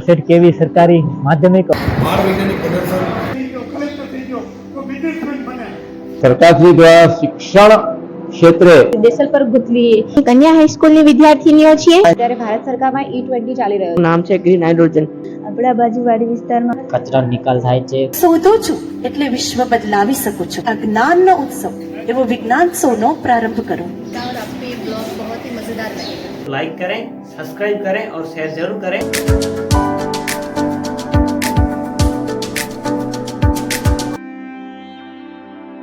सेठ केवी सरकारी माध्यमिक સરકારશ્રી દ્વારા શિક્ષણ ક્ષેત્રે દેસલ પર ગુથલી કન્યા હાઈસ્કૂલની વિદ્યાર્થીનીઓ છીએ. અત્યારે ભારત સરકારમાં E20 ચાલી રહ્યો છે. નામ છે ગ્રીન હાઇડ્રોજન. આપણા બાજુવાડી વિસ્તારમાં कचरा निकाल થાય છે. શોધું છું એટલે વિશ્વ બદલાવી શકું છું. અજ્ઞાનનો ઉત્સવ એવો વિજ્ઞાનોત્સવનો પ્રારંभ કરો. और आपको ये ब्लॉग बहुत ही मजेदार लगेगा. लाइक करें, सब्सक्राइब करें और शेयर जरूर करें.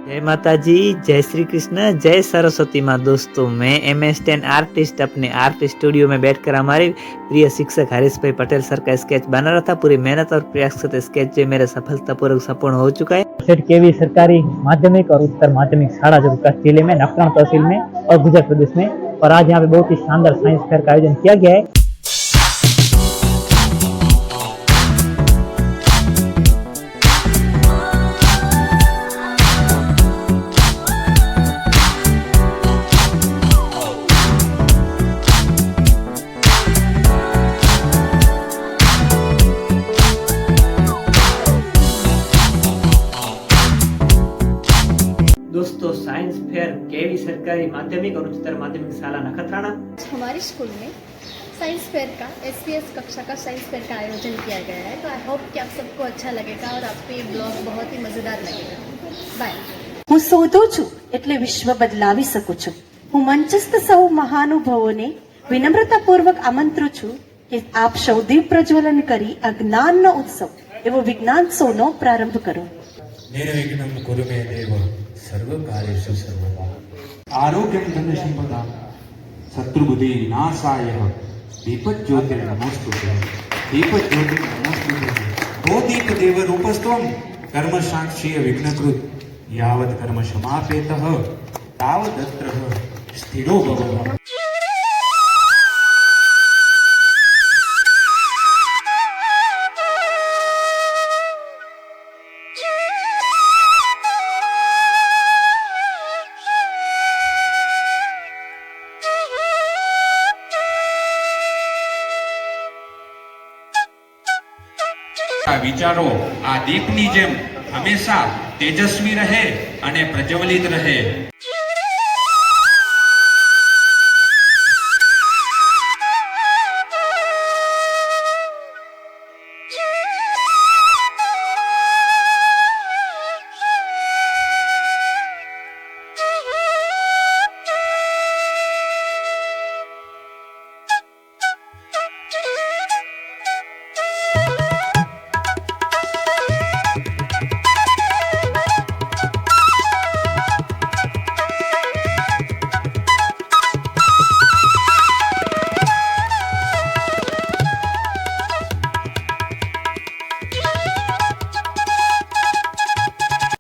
जय माता जी, जय श्री कृष्ण, जय सरस्वती माँ. दोस्तों, मैं MS10 आर्टिस्ट अपने आर्ट स्टूडियो में बैठकर हमारे प्रिय शिक्षक हरीश भाई पटेल सर का स्केच बना रहा था. पूरी मेहनत और प्रयास से स्केच जो मेरा सफलतापूर्वक संपूर्ण हो चुका है. सेठ केवी सरकारी माध्यमिक और उत्तर माध्यमिक शाला जो विकास जिले में नखत्राण तहसील में और गुजरात प्रदेश में, और आज यहाँ पे बहुत ही शानदार साइंस फेयर का आयोजन किया गया है. दोस्तों, साइंस फेयर केवी सरकारी माध्यमिक और उच्चतर माध्यमिक शाला नखत्राणा हमारे स्कूल में साइंस फेयर का SPS कक्षा का साइंस फेयर का आयोजन किया गया है. तो आई होप कि आप सबको अच्छा लगेगा और आपको ये ब्लॉग बहुत ही मजेदार लगेगा. बाय. હું શોધું છું એટલે વિશ્વ બદલાવી શકું છું. હું મંચસ્થ સૌ મહાનુભાવોને વિનમ્રતાપૂર્વક આમંત્રું છું કે આપ સૌ દીપ પ્રજ્વલન કરી અજ્ઞાનનો ઉત્સવ એવો વિજ્ઞાનોત્સવનો પ્રારંભ કરો. निर्विघ्नं कुरु मे देव सर्वकार्येषु सर्वदा. आरोग्यं धनसम्पदा शत्रुबुद्धि विनाशाय दीपज्योतिर्नमोस्तुते. दीपज्योतिर्नमोस्तुते. ओ दीपदेव रूपस्त्वं कर्म साक्षीय विघ्नकृत यावत् कर्म समापेतः तावदत्र स्थिरो भव. આ વિચારો આ દીપની જેમ હંમેશા તેજસ્વી રહે અને પ્રજ્વલિત રહે.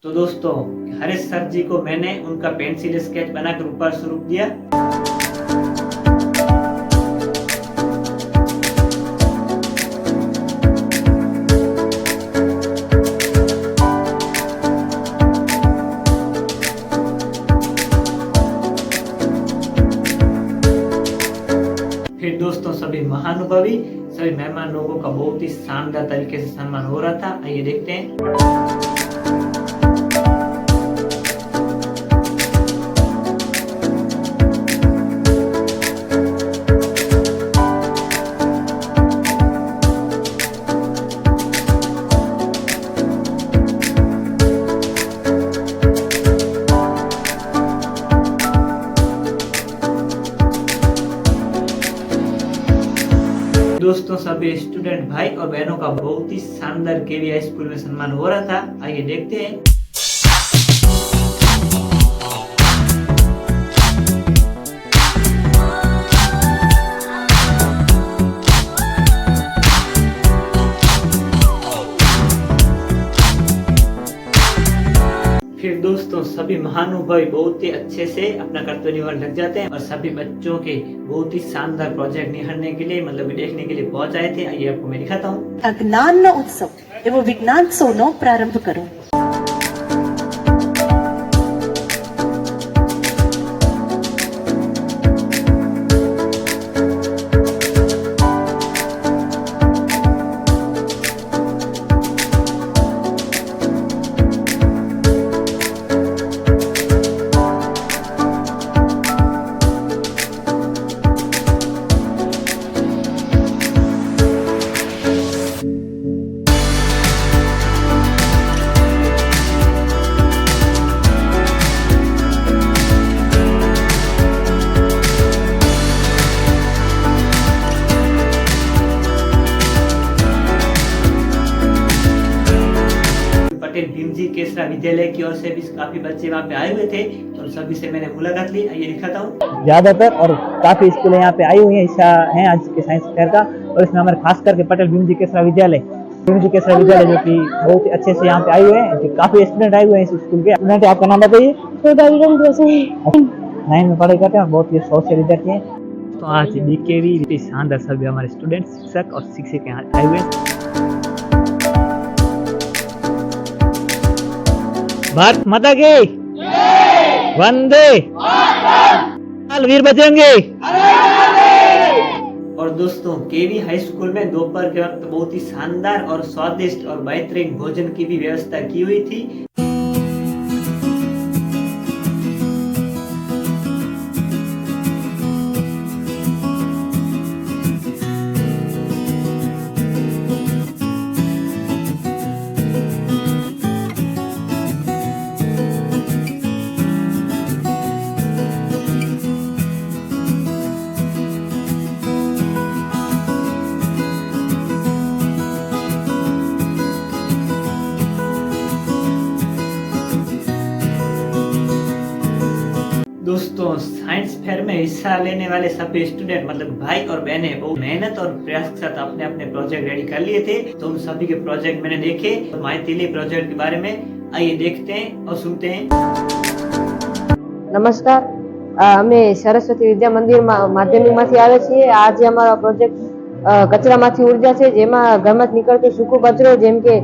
तो दोस्तों, हरीश सर जी को मैंने उनका पेंसिल स्केच बनाकर ऊपर स्वरूप दिया. फिर दोस्तों, सभी महानुभावी, सभी मेहमान लोगों का बहुत ही शानदार तरीके से सम्मान हो रहा था. आइए देखते हैं. दोस्तों, सभी स्टूडेंट भाई और बहनों का बहुत ही शानदार केवी हाई स्कूल में सम्मान हो रहा था. आइए देखते हैं. फिर दोस्तों, सभी महानुभावी बहुत ही अच्छे से अपना कर्तव्य निभाने लग जाते हैं और सभी बच्चों के बहुत ही शानदार प्रोजेक्ट निहारने के लिए, मतलब देखने के लिए पहुंच आए थे. आइए आपको मैं दिखाता हूँ. અજ્ઞાનનો ઉત્સવ એવો વિજ્ઞાનોત્સવનો પ્રારંભ કરો. पटेल भीमजी केसरा विद्यालय की ओर से भी काफी बच्चे वहाँ पे आए हुए थे, तो उन सभी से मैंने मुलाकात ली। आइए दिखाता हूँ। ज्यादातर और काफी स्कूलें यहाँ पे आई हुई हैं, हिस्सा है आज के साइंस फेयर का। और इसमें हमारे खास करके पटेल भीमजी केसरा विद्यालय जो कि बहुत ही अच्छे से यहाँ पे आए हुए हैं। काफी स्टूडेंट आए हुए हैं इस स्कूल के। स्टूडेंट, आपका नाम बताइए। 9 में पढ़ाई करते हैं, बहुत ही शौक से विद्यार्थी हैं। तो आज बीकेवी शानदार सभी हमारे स्टूडेंट, शिक्षक और शिक्षक यहाँ आए हुए हैं। भारत माता की वंदे मातरम। वीर बजरंगी। और दोस्तों, केवी हाई स्कूल में दोपहर के वक्त बहुत ही शानदार और स्वादिष्ट और बेहतरीन भोजन की भी व्यवस्था की हुई थी। दोस्तों, साइंस फेयर में हिस्सा लेने वाले सभी स्टूडेंट मतलब भाई और बहनें बहुत मेहनत और प्रयास के साथ अपने अपने प्रोजेक्ट रेडी कर लिए थे। तो उन सभी के प्रोजेक्ट मैंने देखे, तो माहिती ली प्रोजेक्ट के बारे में। आइए देखते हैं और सुनते हैं। નમસ્કાર, અમે સરસ્વતી વિદ્યા મંદિર માધ્યમિકમાંથી આવે છીએ। આજે અમારો પ્રોજેક્ટ કચરામાંથી ઉર્જા છે, જેમાં ઘરમાં નીકળતો સૂકો કચરો જેમ કે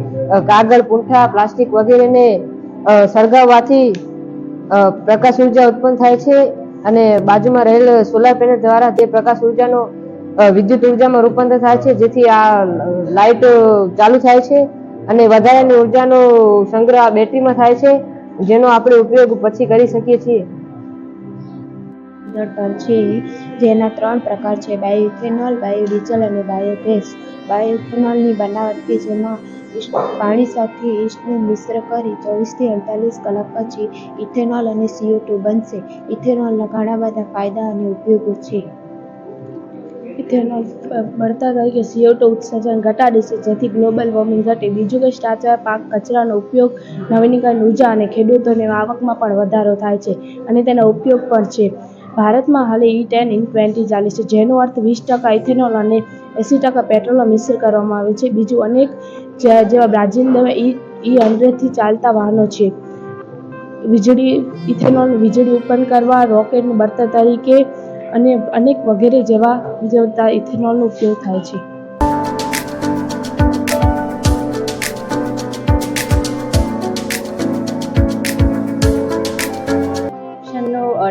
કાગળ, પૂંઠા, પ્લાસ્ટિક વગેરેને સળગાવવાથી પ્રકાશ ઉર્જા ઉત્પન્ન થાય છે અને બાજુમાં રહેલ સોલાર પેનલ દ્વારા તે પ્રકાશ ઉર્જાનો વિદ્યુત ઉર્જામાં રૂપાંતર થાય છે, જેથી આ લાઇટ ચાલુ થાય છે અને વધારાની ઉર્જાનો સંગ્રહ બેટરીમાં થાય છે, જેનો આપણે ઉપયોગ પછી કરી શકીએ છીએ। ઇન્વર્ટર છે, જેના 3 પ્રકાર છે: બાયોઇથેનોલ, બાયોડીઝલ અને બાયોગેસ। બાયોઇથેનોલની બનાવટ કે જેમાં પાણી સાથે ઈસ્ટને મિશ્ર કરી 24 થી 48 કલાક પછી ઇથેનોલ અને CO2 બનશે। ઇથેનોલના ઘણા બધા ફાયદા અને ઉપયોગો છે। ઇથેનોલ બળતણ તરીકે CO2 ઉત્સર્જન ઘટાડે છે, જેથી ગ્લોબલ વોર્મિંગ ઘટે। બીજું કે સ્ટાર્ચર પાક કચરાનો ઉપયોગ નવીનીકરણ ઉર્જા અને ખેડૂતોને આવકમાં પણ વધારો થાય છે અને તેનો ઉપયોગ પણ છે। ભારતમાં હાલે E10 E20 ચાલે છે, જેનો અર્થ 20% ઇથેનોલ અને 80% પેટ્રોલનો મિશ્ર કરવામાં આવે છે। બીજું અનેક જેવા બ્રાઝિલમાં E100 થી ચાલતા વાહનો છે। ઇથેનોલ વીજળી ઉત્પન્ન કરવા, રોકેટ બળતણ તરીકે અને અનેક વગેરે જેવા ઇથેનોલનો ઉપયોગ થાય છે।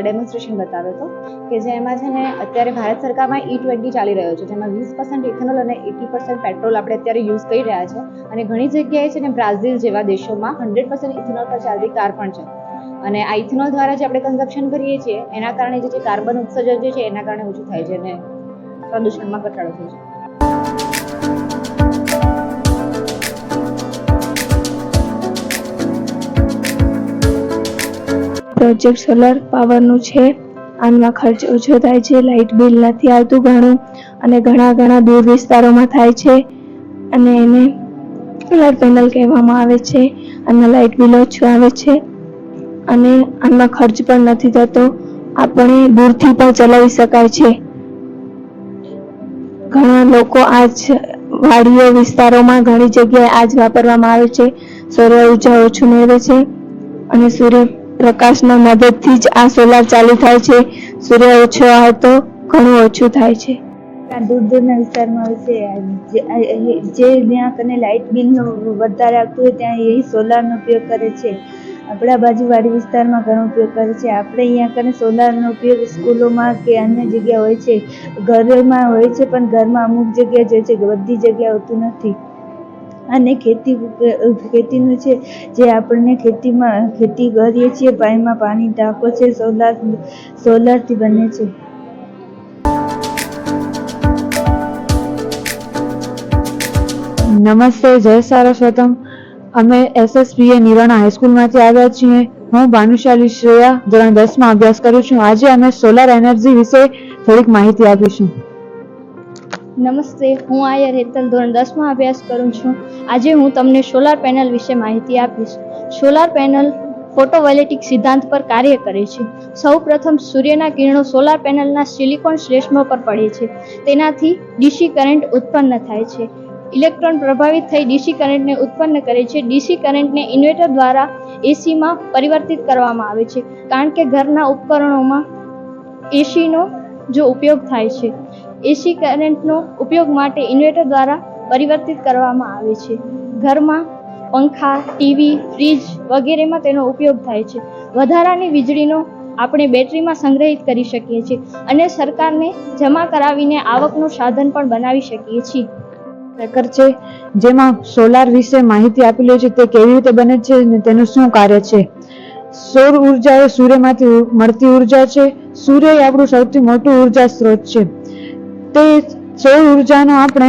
ડેમોન્સ્ટ્રેશન બતાવ્યો હતો કે જેમાં છે ને અત્યારે ભારત સરકારમાં E20 ચાલી રહ્યો છે, જેમાં 20% ઇથેનોલ અને 80% પેટ્રોલ આપણે અત્યારે યુઝ કરી રહ્યા છે અને ઘણી જગ્યાએ છે ને બ્રાઝિલ જેવા દેશોમાં 100% ઇથેનોલ પર ચાલતી કાર પણ છે। અને આ ઇથેનોલ દ્વારા જે આપણે કન્ઝમ્પશન કરીએ છીએ એના કારણે જે કાર્બન ઉત્સર્જન જે છે એના કારણે ઓછું થાય છે અને પ્રદૂષણમાં ઘટાડો થાય છે। પ્રોજેક્ટ સોલાર પાવરનું છે। આમાં ખર્ચ ઓછો થાય છે, લાઇટ બિલ નથી આવતું ઘણું અને ઘણા દૂર વિસ્તારોમાં થાય છે અને એને સોલાર પેનલ કહેવામાં આવે છે। આમાં લાઇટ બિલ ઓછું આવે છે અને આમાં ખર્ચ પણ નથી થતો, આપણે દૂરથી પણ ચલાવી શકાય છે। ઘણા લોકો આજ વાડીઓ વિસ્તારોમાં ઘણી જગ્યાએ આજ વાપરવામાં આવે છે। સૌર ઉર્જા ઓછું મેળવે છે અને સૂર્ય પ્રકાશના મદદથી જ આ સોલાર ચાલુ થાય છે। સૂર્ય ઓછો આવે તો ઘણું ઓછું થાય છે। દૂર દૂરના વિસ્તારમાં આવે છે, જે જ્યાં કને લાઇટ બિલનો વધારે આવતું હોય ત્યાં એ સોલારનો ઉપયોગ કરે છે। આપણા બાજુવાડી વિસ્તારમાં ઘણો ઉપયોગ કરે છે। આપણે અહીંયા કને સોલારનો ઉપયોગ સ્કૂલોમાં કે અન્ય જગ્યાએ હોય છે, ઘરમાં હોય છે, પણ ઘરમાં અમુક જગ્યાએ જ હોય છે, બધી જગ્યાએ હોતું નથી। અને ખેતીનું છે, જે આપણને ખેતી કરીએ છીએ, પાણીમાં પાણી ટાંકો છે, સોલારથી બને છે। નમસ્તે, જય સરસ્વતમ। અમે SSPA નિરાણા હાઈસ્કૂલમાંથી આવ્યા છીએ। હું ભાનુશાલી શ્રેયા ધોરણ 10માં અભ્યાસ કરું છું। આજે અમે સોલાર એનર્જી વિશે થોડીક માહિતી આપીશું। નમસ્તે, હું આયર હેતલ ધોરણ 10માં અભ્યાસ કરું છું. આજે હું તમને સોલાર પેનલ વિશે માહિતી આપીશ. સોલાર પેનલ ફોટોવોલ્ટેઇક સિદ્ધાંત પર કાર્ય કરે છે. સૌપ્રથમ સૂર્યના કિરણો સોલાર પેનલના સિલિકોન સ્લેશમાં પર પડે છે. તેનાથી ડીસી કરંટ ઉત્પન્ન થાય છે. ઇલેક્ટ્રોન પ્રભાવિત થઈ ડીસી કરંટને ઉત્પન્ન કરે છે. ડીસી કરંટને ઇન્વર્ટર દ્વારા એસીમાં પરિવર્તિત કરવામાં આવે છે, કારણ કે ઘરના ઉપકરણોમાં એસીનો જો ઉપયોગ થાય છે. એસી કરંટનો ઉપયોગ માટે ઇન્વર્ટર દ્વારા પરિવર્તિત કરવામાં આવે છે. ઘરમાં પંખા, ટીવી, ફ્રીજ વગેરેમાં તેનો ઉપયોગ થાય છે. વધારાની વીજળીનો આપણે બેટરીમાં સંગ્રહિત કરી શકીએ છીએ અને સરકારને જમા કરાવીને આવકનું સાધન પણ બનાવી શકીએ છીએ. ટ્રેકર છે જેમાં સોલાર વિશે માહિતી આપેલી છે, તે કેવી રીતે બને છે અને તેનું શું કાર્ય છે. સૌર ઉર્જા એ સૂર્યમાંથી મળતી ઉર્જા છે. સૂર્ય એ આપણું સૌથી મોટું ઉર્જા સ્ત્રોત છે. તે સૌર ઉર્જાનો આપણે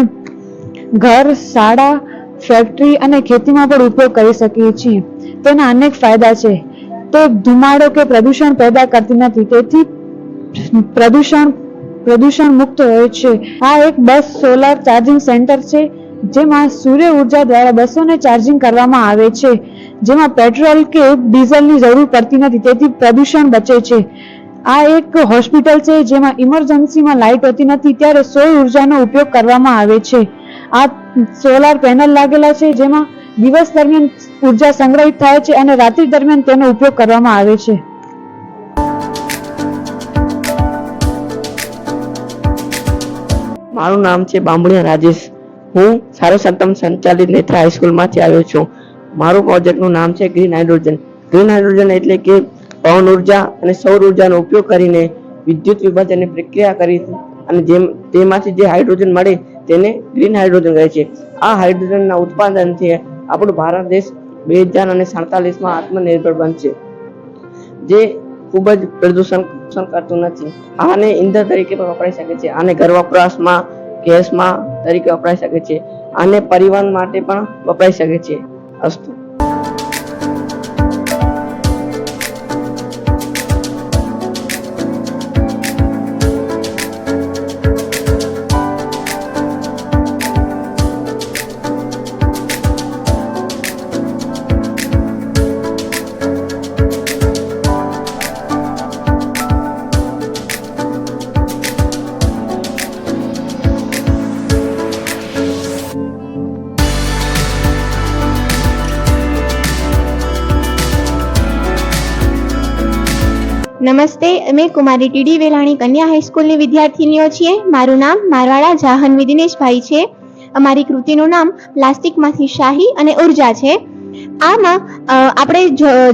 ઘર, શાળા, ફેક્ટરી અને ખેતીમાં પણ ઉપયોગ કરી શકીએ છીએ. તેના અનેક ફાયદા છે. તે ધુમાડો કે પ્રદૂષણ પેદા કરતી નથી, તેથી પ્રદૂષણ મુક્ત હોય છે. આ એક બસ સોલાર ચાર્જિંગ સેન્ટર છે, જેમાં સૂર્ય ઉર્જા દ્વારા બસોને ચાર્જિંગ કરવામાં આવે છે, જેમાં પેટ્રોલ કે ડીઝલની જરૂર પડતી નથી, તેથી પ્રદૂષણ બચે છે. આ એક હોસ્પિટલ છે, જેમાં ઇમરજન્સીમાં લાઇટ હોતી નથી, ત્યારે સૌર ઉર્જાનો ઉપયોગ કરવામાં આવે છે. આ સોલાર પેનલ લાગેલા છે, જેમાં દિવસ દરમિયાન ઉર્જા સંગ્રહિત થાય છે અને રાત્રિ દરમિયાન તેનો ઉપયોગ કરવામાં આવે છે. મારું નામ છે બાંભણિયા રાજેશ. હું સારસ્વતમ સંચાલિત નેત્રા હાઈસ્કૂલમાંથી આવ્યો છું. મારું પ્રોજેક્ટનું નામ છે ગ્રીન હાઇડ્રોજન. ગ્રીન હાઇડ્રોજન એટલે કે પવન ઉર્જા અને સૌર ઉર્જાનો ઉપયોગ કરીને વિદ્યુત વિભાજનની પ્રક્રિયા કરી અને તેમાંથી જે હાઇડ્રોજન મળે તેને ગ્રીન હાઇડ્રોજન કહે છે. આ હાઇડ્રોજનના ઉત્પાદનથી આપણો ભારત દેશ 2047માં આત્મનિર્ભર બનશે, જે ખૂબ જ પ્રદૂષણ કરતું નથી. આને ઈંધણ તરીકે પણ વપરાઈ શકે છે. આને ઘર વપરાશમાં, ગેસમાં તરીકે વપરાઈ શકે છે. આને પરિવહન માટે પણ વપરાઈ શકે છે. અસ્તુ. નમસ્તે, અમે કુમારી ટીડી વેલાણી કન્યા હાઈસ્કૂલની વિદ્યાર્થીનીઓ છીએ. મારું નામ મારવાડા જાહ્નવી દિનેશભાઈ છે. અમારી કૃતિનું નામ પ્લાસ્ટિકમાંથી શાહી અને ઉર્જા છે. આમાં આપણે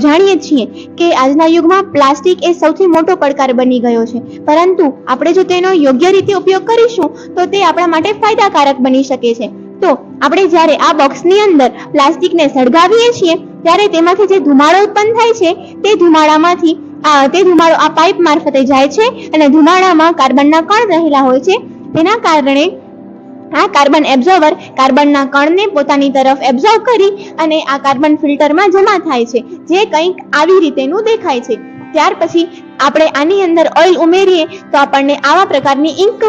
જાણીએ છીએ કે આજના યુગમાં પ્લાસ્ટિક એ સૌથી મોટો પડકાર બની ગયો છે, પરંતુ આપણે જો તેનો યોગ્ય રીતે ઉપયોગ કરીશું તો તે આપણા માટે ફાયદાકારક બની શકે છે. તો આપણે જ્યારે આ બોક્સની અંદર પ્લાસ્ટિકને સળગાવીએ છીએ ત્યારે તેમાંથી જે ધુમાડો ઉત્પન્ન થાય છે તે ધુમાડો આ પાઇપ મારફતે જાય છે અને ધુમાડામાં કાર્બનના કણ રહેલા હોય છે. તેના કારણે આ કાર્બન એબ્ઝોર્બર કાર્બનના કણને પોતાની તરફ એબ્ઝોર્બ કરી અને આ કાર્બન ફિલ્ટરમાં જમા થાય છે, જે કંઈક આવી રીતેનું દેખાય છે. ત્યાર પછી આપણે આની અંદર ઓઇલ ઉમેરીએ તો આપણને આવા પ્રકારની ઇંક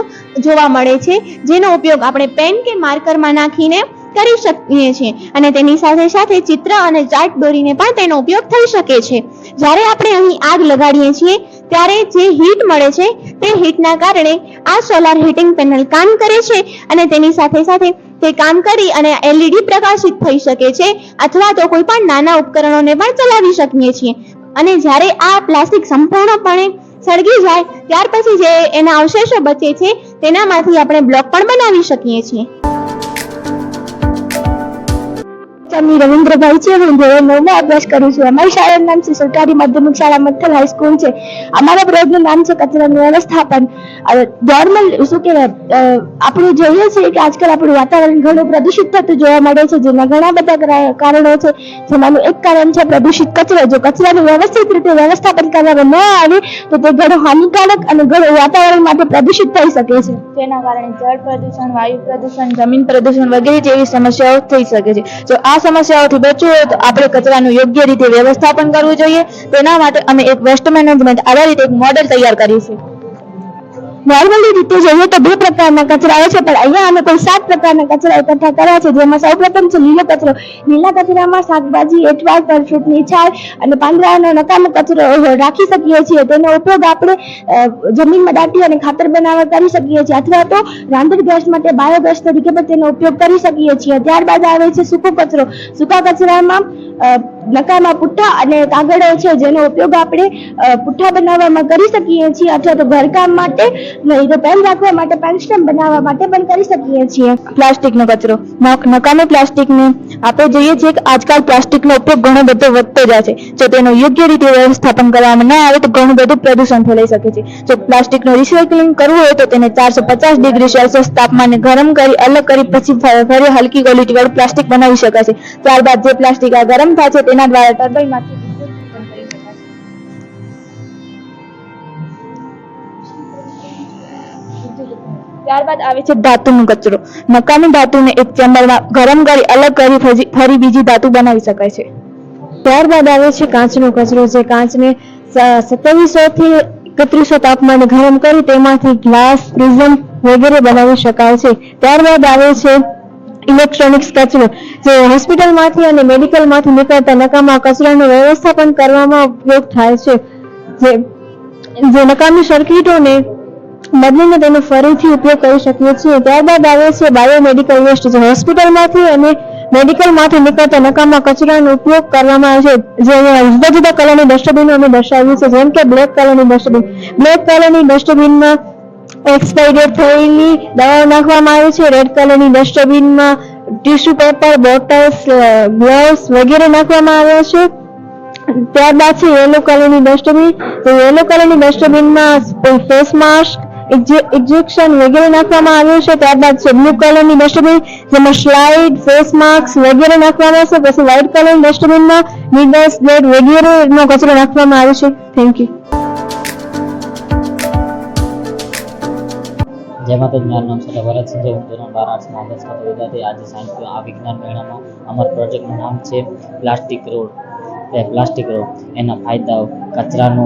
જોવા મળે છે, જેનો ઉપયોગ આપણે પેન કે માર્કરમાં નાખીને કરી શકીએ છીએ અને તેની સાથે સાથે ચિત્ર અને ચાર્ટ દોરીને પણ તેનો ઉપયોગ થઈ શકે છે. જ્યારે આપણે અહીં આગ લગાડીએ છીએ ત્યારે જે હીટ મળે છે તે હીટના કારણે આ સોલાર હીટિંગ પેનલ કામ કરે છે અને તેની સાથે સાથે તે કામ કરી અને એલઈડી પ્રકાશિત થઈ શકે છે અથવા તો કોઈ પણ નાના ઉપકરણોને પણ ચલાવી શકીએ છીએ. અને જ્યારે આ પ્લાસ્ટિક સંપૂર્ણપણે સળગી જાય ત્યાર પછી જે એના અવશેષો બચે છે તેનામાંથી આપણે બ્લોક પણ બનાવી શકીએ છીએ. રવિન્દ્રભાઈ છે. હું ધોરણ 9માં અભ્યાસ કરું છું. અમારી શાળાનું નામ છે સરકારી માધ્યમિક શાળા મથલ હાઈસ્કૂલ છે. અમારા પ્રોજેક્ટનું નામ છે કચરાનું વ્યવસ્થાપન. નોર્મલ શું કહેવાય, આપણે જોઈએ છીએ કે આજકાલ આપણું વાતાવરણ ઘણું પ્રદૂષિત થતું જોવા મળે છે, જેના ઘણા બધા કારણો છે. જેમાંનું એક કારણ છે પ્રદૂષિત કચરો. જો કચરાનું વ્યવસ્થિત રીતે વ્યવસ્થાપન કરવામાં ન આવે તો તે ઘણું હાનિકારક અને ઘણું વાતાવરણ માટે પ્રદૂષિત થઈ શકે છે. તેના કારણે જળ પ્રદૂષણ, વાયુ પ્રદૂષણ, જમીન પ્રદૂષણ વગેરે જેવી સમસ્યાઓ થઈ શકે છે. જો આ સમસ્યાઓથી બચવું હોય તો આપણે કચરાનું યોગ્ય રીતે વ્યવસ્થાપન કરવું જોઈએ. તેના માટે અમે એક વેસ્ટ મેનેજમેન્ટ આધારિત એક મોડેલ તૈયાર કર્યું છે. નોર્મલી રીતે જોઈએ તો 2 પ્રકારના કચરા હોય છે, પણ અહીંયા અમે કોઈ 7 પ્રકારના કચરા એકઠા કર્યા છે, જેમાં સૌપ્રથમ છે લીલો કચરો. લીલા કચરામાં શાકભાજી, એઠવાડ, ફળ ફ્રૂટની છાલ અને પાંદડાનો નકામો કચરો રાખી શકીએ છીએ. તેનો ઉપયોગ આપણે જમીનમાં દાટી અને ખાતર બનાવવા કરી શકીએ છીએ, અથવા તો રાંધણ ગેસ માટે બાયોગેસ તરીકે પણ તેનો ઉપયોગ કરી શકીએ છીએ. ત્યારબાદ આવે છે સૂકો કચરો. સૂકા કચરામાં નકામા પુઠ્ઠા અને કાગળો છે, જેનો ઉપયોગ આપણે પુઠ્ઠા બનાવવામાં કરી શકીએ છીએ, અથવા તો ઘરકામ માટે નહીં તો પેન રાખવા માટે પેન સ્ટેમ્પ બનાવવા માટે પણ કરી શકીએ છીએ. પ્લાસ્ટિકનો કચરો. નકામી પ્લાસ્ટિકને આપણે જોઈએ છીએ કે આજકાલ પ્લાસ્ટિકનો ઉપયોગ ઘણો બધો વધતો જાય છે. જો તેનું યોગ્ય રીતે વ્યવસ્થાપન કરવામાં ન આવે તો ઘણું બધું પ્રદૂષણ ફેલાઈ શકે છે. જો પ્લાસ્ટિકનું રિસાયકલિંગ કરવું હોય તો તેને 450 ડિગ્રી સેલ્સિયસ તાપમાને ગરમ કરી અલગ કરી પછી ફરી હલકી ક્વોલિટી વાળું પ્લાસ્ટિક બનાવી શકાય છે. ત્યારબાદ જે પ્લાસ્ટિક આ ગરમ થાય છે તેના દ્વારા ટર્બાઇનમાંથી ત્યારબાદ આવે છે ધાતુનો કચરો. નકામી ધાતુને એક ચેમ્બરમાં ગરમ કરી અલગ કરી ફરી બીજી ધાતુ બનાવી શકાય છે. ત્યારબાદ આવે છે કાચનો કચરો. જે કાચને 2700 થી 3100 તાપમાને ગરમ કરી તેમાંથી ગ્લાસ, પ્રિઝમ વગેરે બનાવી શકાય છે. ત્યારબાદ આવે છે ઇલેક્ટ્રોનિક્સ કચરો. જે હોસ્પિટલમાંથી અને મેડિકલમાંથી નીકળતા નકામા કચરાનું વ્યવસ્થાપન કરવામાં ઉપયોગ થાય છે. જે નકામી સર્કિટોને બદલીને તેનો ફરીથી ઉપયોગ કરી શકીએ છીએ. ત્યારબાદ આવે છે બાયોમેડિકલ વેસ્ટ. જે હોસ્પિટલમાંથી અને મેડિકલમાંથી નીકળતા નકામા કચરાનો ઉપયોગ કરવામાં આવે છે. જે જુદા જુદા કલરની ડસ્ટબિનો અમે દર્શાવ્યું છે, જેમ કે બ્લેક કલરની ડસ્ટબિન. બ્લેક કલરની ડસ્ટબિનમાં એક્સપાયરી થયેલી દવાઓ નાખવામાં આવે છે. રેડ કલરની ડસ્ટબિનમાં ટીશ્યુ પેપર, બોટલ્સ, ગ્લોવ્સ વગેરે નાખવામાં આવે છે. ત્યારબાદ છે યેલો કલરની ડસ્ટબિન. તો યેલો કલરની ડસ્ટબિનમાં ફેસ માસ્ક, ઇન્જેક્શન વગેરે નાખવામાં આવ્યું છે. ત્યારબાદ છે બ્લુ કલરની ડસ્ટબિન, જેમાં સ્લાઇડ, ફેસ માસ્ક વગેરે નાખવામાં આવશે. પછી વ્હાઇટ કલરની ડસ્ટબિનમાં નીડલ્સ, બ્લેડ વગેરેનો કચરો નાખવામાં આવે છે. Thank you. જય માતાજી. મારું નામ છે ભરત સંજય. હું ધોરણ 12 આર્ટ્સમાં અભ્યાસ કરતો વિદ્યાર્થી. આજે સાયન્સ આ વિજ્ઞાન મેળામાં અમારા પ્રોજેક્ટનું નામ છે પ્લાસ્ટિક રોડ. પ્લાસ્ટિક રોડ એના ફાયદાઓ: કચરાનો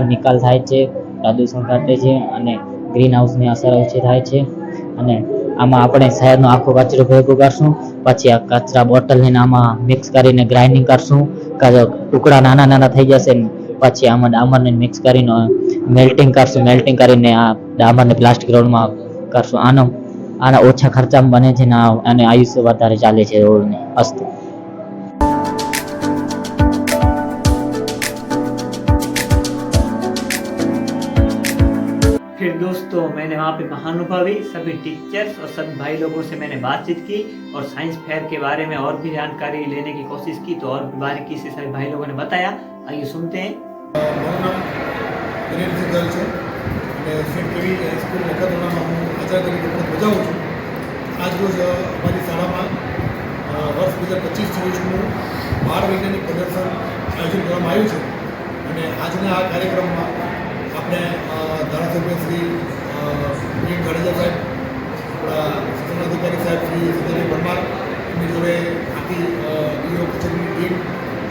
નિકાલ થાય છે, પ્રદૂષણ ઘટે છે અને ગ્રીન હાઉસની અસર ઓછી થાય છે. અને આમાં આપણે શહેરનો આખો કચરો ભેગો કરશું, પછી આ કચરા બોટલ લઈને આમાં મિક્સ કરીને ગ્રાઇન્ડિંગ કરશું, ટુકડા નાના નાના થઈ જશે. પછી આમાં ડામરને મિક્સ કરીને મેલ્ટિંગ કરશું. મેલ્ટિંગ કરીને આ ડામરને પ્લાસ્ટિક રોડમાં કરશું. આના ઓછા ખર્ચામાં બને છે ને અને આયુષ્ય વધારે ચાલે છે રોડને. અસ્તુ. फिर दोस्तों मैंने वहाँ पे महानुभावी सभी टीचर्स और सभी भाई लोगों से मैंने बातचीत की और साइंस फेयर के बारे में और भी जानकारी लेने की कोशिश की, तो और भी बारीकी से सभी भाई लोगों ने बताया. आइए सुनते हैं. મારું નામ વિરેન સિંગલ છે અને સેન્ટ કેવી હાઈસ્કૂલ નખત્રાણામાં હું આચાર્ય તરીકે ફરજ બજાવું છું. આજરોજ અમારી શાળામાં વર્ષ 2025-26નું બાળ વૈજ્ઞાનિક પ્રદર્શન આયોજન કરવામાં આવ્યું છે. અને આજના આ કાર્યક્રમમાં આપણે ધારાસભ્ય શ્રી પ્રિયંક જાડેજા સાહેબ, આપણા શિક્ષણ અધિકારી સાહેબ શ્રી સંજયભાઈ પરમાર, એમની જોડે આખી ડીઓ કચેરીની ટીમ,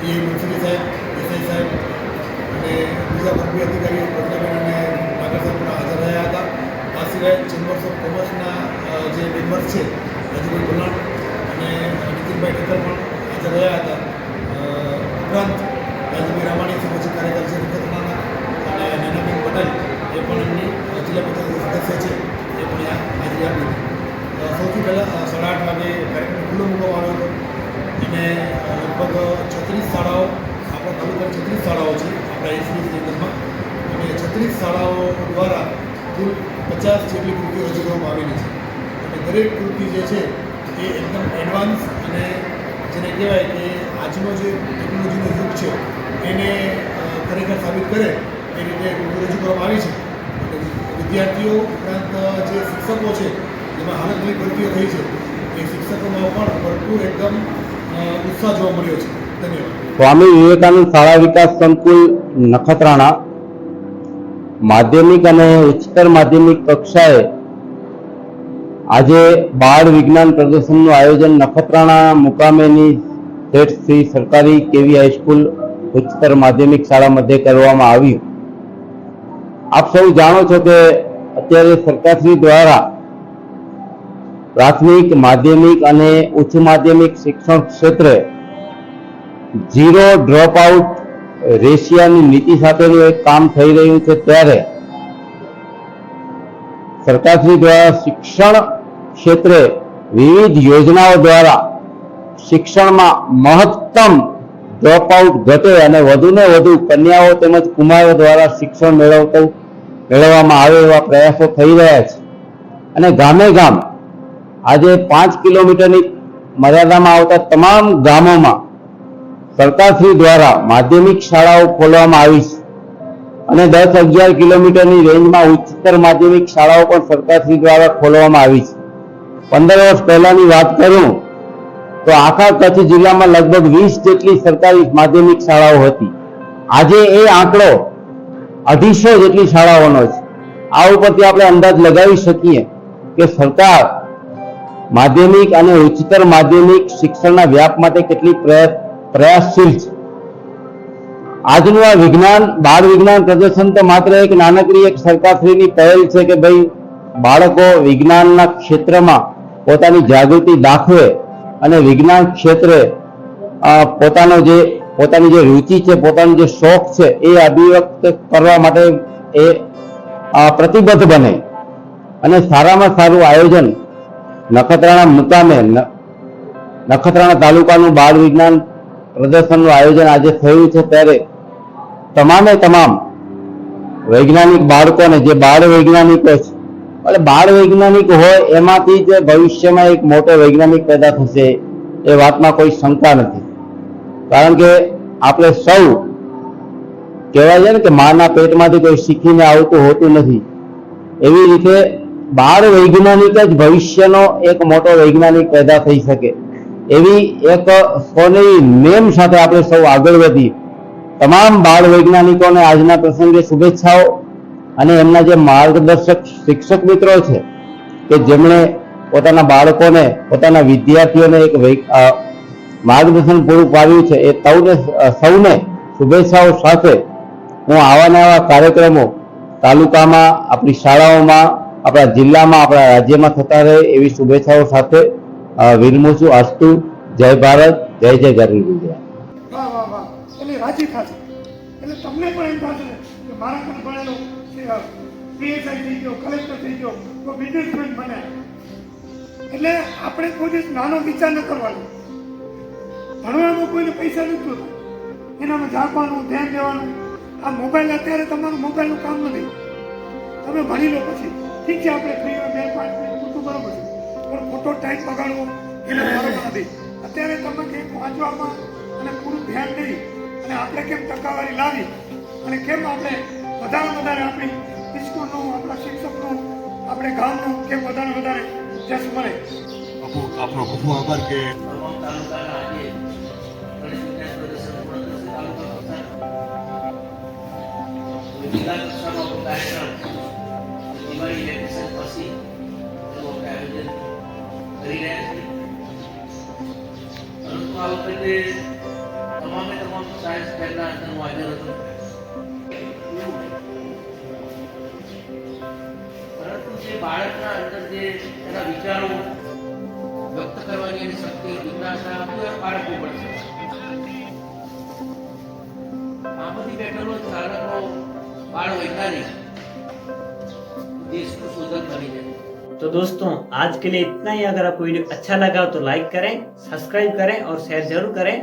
એ મંત્રી સાહેબ, એસઆઈ સાહેબ અને બીજા વનવી અધિકારીઓ પ્રજ્ઞાબેન અને નાગર સાહેબ પણ હાજર રહ્યા હતા. આ સિવાય ચેમ્બર્સ ઓફ કોમર્સના જે મેમ્બર્સ છે રાજુભાઈ ભલાણ અને નીતિનભાઈ ઠક્કર પણ હાજર રહ્યા હતા. ઉપરાંત રાજુભાઈ રામાણી સામાજિક કાર્યકર છે નખત્રાણાના અને નૈનાબેન પટેલ એ પણ એમની જિલ્લા પંચાયત સદસ્ય છે, એ પણ હાજરી આપી હતી. સૌથી પહેલાં 8:30 વાગે કાર્યક્રમ ખુલ્લો મૂકવામાં આવ્યો હતો અને લગભગ 36 શાળાઓ, આપણા તાલુકાની 36 શાળાઓ છે આપણા એસબીની અંદરમાં, અને 36 શાળાઓ દ્વારા કુલ 50 જેટલી કૃતિઓ રજૂ કરવામાં આવેલી છે. અને દરેક કૃતિ જે છે એ એકદમ એડવાન્સ અને જેને કહેવાય કે આજનો જે ટેકનોલોજીનો યુગ છે એને ખરેખર સાબિત કરે એ રીતે કૃતિ રજૂ કરવામાં આવી છે. અને વિદ્યાર્થીઓ ઉપરાંત જે શિક્ષકો છે, જેમાં હાલ નવી ભરતીઓ થઈ છે, એ શિક્ષકોમાં પણ ભરપૂર એકદમ ઉત્સાહ જોવા મળ્યો છે. ધન્યવાદ. સ્વામી વિવેકાનંદ શાળા વિકાસ સંકુલ નખત્રાણા માધ્યમિક અને ઉચ્ચતર માધ્યમિક કક્ષાએ આજે બાળ વિજ્ઞાન પ્રદર્શનનું આયોજન નખત્રાણા મુકામેની શેઠ શ્રી સરકારી કેવી હાઈસ્કૂલ ઉચ્ચતર માધ્યમિક શાળા મધ્યે કરવામાં આવ્યું. આપ સૌ જાણો છો કે અત્યારે સરકારશ્રી દ્વારા પ્રાથમિક, માધ્યમિક અને ઉચ્ચ માધ્યમિક શિક્ષણ ક્ષેત્રે ઝીરો ડ્રોપ આઉટ રેશિયાની નીતિ સાથેનું એક કામ થઈ રહ્યું છે, ત્યારે સરકારશ્રી દ્વારા શિક્ષણ ક્ષેત્રે વિવિધ યોજનાઓ દ્વારા શિક્ષણમાં મહત્તમ ડ્રોપ આઉટ ઘટે અને વધુને વધુ કન્યાઓ તેમજ કુમારો દ્વારા શિક્ષણ મેળવવામાં આવે એવા પ્રયાસો થઈ રહ્યા છે. અને ગામે ગામ આજે 5 કિલોમીટરની મર્યાદામાં આવતા તમામ ગામોમાં સરકારશ્રી દ્વારા માધ્યમિક શાળાઓ ખોલવામાં આવી છે અને 10-11 કિલોમીટરની રેન્જમાં ઉચ્ચતર માધ્યમિક શાળાઓ પણ સરકારશ્રી દ્વારા ખોલવામાં આવી છે. 15 વર્ષ પહેલાની વાત કરું તો આખા કચ્છ જિલ્લામાં લગભગ 20 જેટલી સરકારી માધ્યમિક શાળાઓ હતી. આજે એ આંકડો 250 જેટલી શાળાઓનો છે. આ ઉપરથી આપણે અંદાજ લગાવી શકીએ કે સરકાર માધ્યમિક અને ઉચ્ચતર માધ્યમિક શિક્ષણના વ્યાપ માટે કેટલી પ્રયાસશીલ છે. આજનું આ બાળ વિજ્ઞાન પ્રદર્શન તો માત્ર એક નાનકડી એક સરકારશ્રીની પહેલ છે કે ભાઈ બાળકો વિજ્ઞાનના ક્ષેત્રમાં પોતાની જાગૃતિ દાખવે અને વિજ્ઞાન ક્ષેત્રે પોતાની જે રુચિ છે, પોતાનો જે શોખ છે એ અભિવ્યક્ત કરવા માટે એ પ્રતિબદ્ધ બને. અને સારામાં સારું આયોજન નખત્રાણા મુકામે નખત્રાણા તાલુકાનું બાળ વિજ્ઞાન પ્રદર્શનનું આયોજન આજે થયું છે, ત્યારે તમામે તમામ વૈજ્ઞાનિક બાળકોને જે બાળ વૈજ્ઞાનિકો છે, એટલે બાળ વૈજ્ઞાનિક હોય એમાંથી જ ભવિષ્યમાં એક મોટો વૈજ્ઞાનિક પેદા થશે એ વાતમાં કોઈ શંકા નથી. કારણ કે આપણે સૌ કહેવાય છે ને કે માના પેટમાંથી કોઈ શીખીને આવતું હોતું નથી. એવી રીતે બાળ વૈજ્ઞાનિક જ ભવિષ્યનો એક મોટો વૈજ્ઞાનિક પેદા થઈ શકે એવી એક સોનેરી નેમ સાથે આપણે સૌ આગળ વધી. તમામ બાળ વૈજ્ઞાનિકોને આજના પ્રસંગે શુભેચ્છાઓ. અને એમના જે માર્ગદર્શક શિક્ષક મિત્રો છે કે જેમણે પોતાના બાળકોને, પોતાના વિદ્યાર્થીઓને એક માર્ગદર્શન પૂરું પાડ્યું છે, એ સૌને શુભેચ્છાઓ સાથે હું આવા નવા કાર્યક્રમો તાલુકામાં, આપણી શાળાઓમાં, આપણા જિલ્લામાં, આપણા રાજ્યમાં થતા રહે એવી શુભેચ્છાઓ સાથે વિરમું છું. અસ્તુ. જય ભારત, જય જય ગરવી ગુજરાત. વાહ વાહ વાહ, એટલે રાજી થશે. એટલે તમને પણ એમ થશે કે મારા પણ ભણેલો પીએસઆઈ થઈ ગયો, કલેક્ટર થઈ ગયો, તો બિઝનેસમેન બન્યા. એટલે આપણે કોઈ દિવસ નાનો વિચાર ન કરવાનો. ભણવામાં કોઈને પૈસા નથી જોતા, એનામાં ઝાંકવાનું, ધ્યાન દેવાનું. આ મોબાઈલ અત્યારે તમારું મોબાઈલનું કામ નથી. તમે ભણી લો પછી ઠીક છે, આપણે ફ્રી હોય 2-5 મિનિટ પૂરતું બરોબર છે, પણ ખોટો ટાઈમ બગાડવો એને બરોબર નથી. અત્યારે તમે કેમ વાંચવામાં અને પૂરું ધ્યાન દઈ અને આપણે કેમ ટકાવારી લાવી અને કેમ આપણે વધારે આપણી સ્કૂલનું, આપણા શિક્ષકનું, આપણે ગામનું કેમ વધારે જશ મળે. આપણો ખૂબ આભાર કે તમામ સાયન્સ ફેરના અંદરનું હાજર હતું, પરંતુ જે બાળકના અંદર જે એના વિચારો વ્યક્ત કરવાની એની શક્તિ, જિજ્ઞાસા બાળકો પડશે. આમાંથી બેઠેલો ચાલકો बाल वैज्ञानिक देश को सुंदर बनी जाए। तो दोस्तों आज के लिए इतना ही। अगर आपको वीडियो अच्छा लगा तो लाइक करें, सब्सक्राइब करें और शेयर जरूर करें।